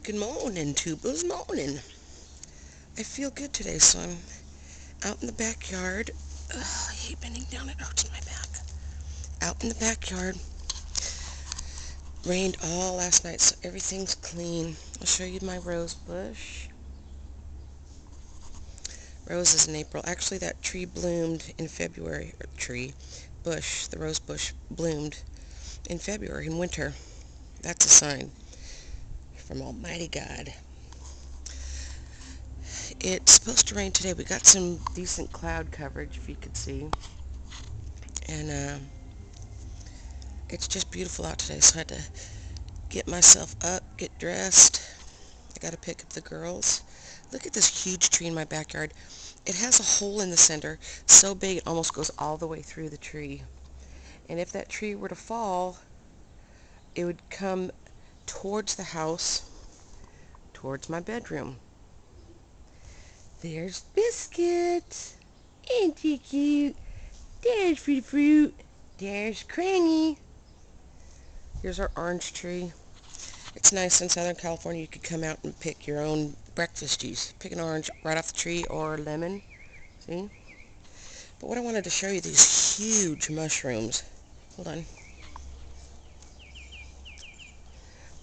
Good morning, tubers, morning. I feel good today, so I'm out in the backyard. Ugh, I hate bending down, it hurts my back. Out in the backyard. Rained all last night, so everything's clean. I'll show you my rose bush. Roses in April. Actually, that tree bloomed in February. The rose bush bloomed in February, in winter. That's a sign from Almighty God. It's supposed to rain today. We got some decent cloud coverage, if you could see. And it's just beautiful out today, so I had to get myself up, get dressed. I got to pick up the girls. Look at this huge tree in my backyard. It has a hole in the center so big it almost goes all the way through the tree. And if that tree were to fall, it would come towards the house, towards my bedroom. There's Biscuit. Ain't he cute? There's Fruit. There's Cranny. Here's our orange tree. It's nice in Southern California. You could come out and pick your own breakfasties. Pick an orange right off the tree or a lemon. See? But what I wanted to show you, these huge mushrooms. Hold on.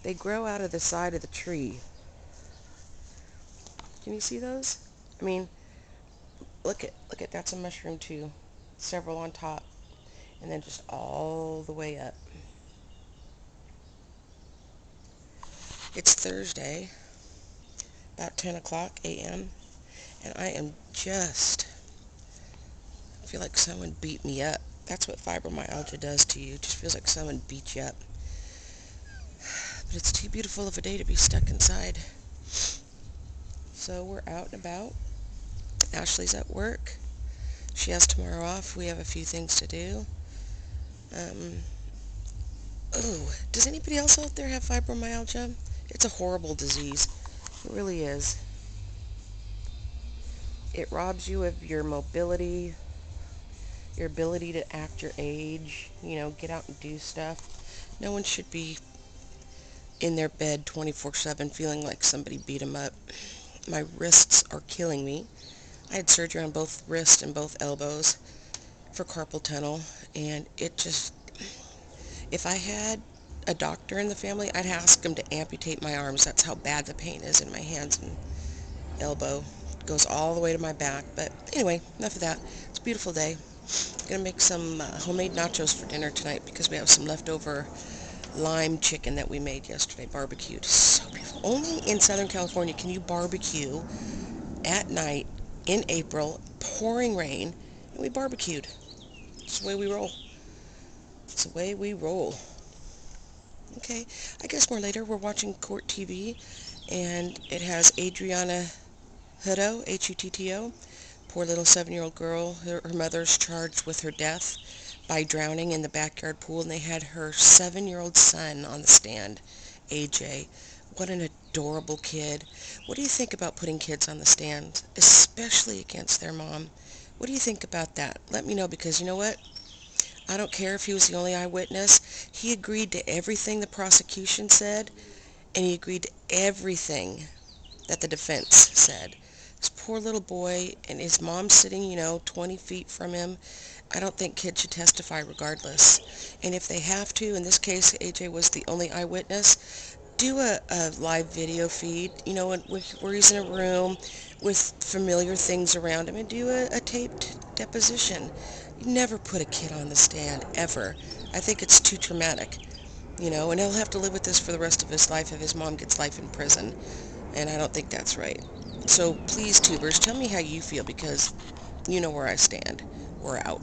They grow out of the side of the tree. Can you see those? I mean, look at that's a mushroom too. Several on top. And then just all the way up. It's Thursday, about 10 o'clock a.m. And I feel like someone beat me up. That's what fibromyalgia does to you. It just feels like someone beat you up. But it's too beautiful of a day to be stuck inside. So we're out and about. Ashley's at work. She has tomorrow off. We have a few things to do. Does anybody else out there have fibromyalgia? It's a horrible disease. It really is. It robs you of your mobility, your ability to act your age, get out and do stuff. No one should be in their bed 24/7 feeling like somebody beat them up. My wrists are killing me. I had surgery on both wrists and both elbows for carpal tunnel, and if I had a doctor in the family, I'd ask him to amputate my arms. That's how bad the pain is in my hands and elbow. It goes all the way to my back. But anyway, enough of that. It's a beautiful day. I'm going to make some homemade nachos for dinner tonight because we have some leftover lime chicken that we made yesterday, barbecued. So beautiful. Only in Southern California can you barbecue at night in April, pouring rain, and we barbecued. It's the way we roll. It's the way we roll. Okay, I guess more later. We're watching Court TV, and it has Adriana Hutto, Hutto. Poor little 7-year-old girl. Her mother's charged with her death by drowning in the backyard pool, and they had her 7-year-old son on the stand, AJ. What an adorable kid. What do you think about putting kids on the stand, especially against their mom? What do you think about that? Let me know, because you know what? I don't care if he was the only eyewitness. He agreed to everything the prosecution said, and he agreed to everything that the defense said. This poor little boy, and his mom sitting, 20 feet from him. I don't think kids should testify regardless. And if they have to, in this case, AJ was the only eyewitness, do a live video feed, where he's in a room with familiar things around him, and do a taped deposition. You never put a kid on the stand, ever. I think it's too traumatic, and he'll have to live with this for the rest of his life if his mom gets life in prison. And I don't think that's right. So please, tubers, tell me how you feel, because you know where I stand. We're out.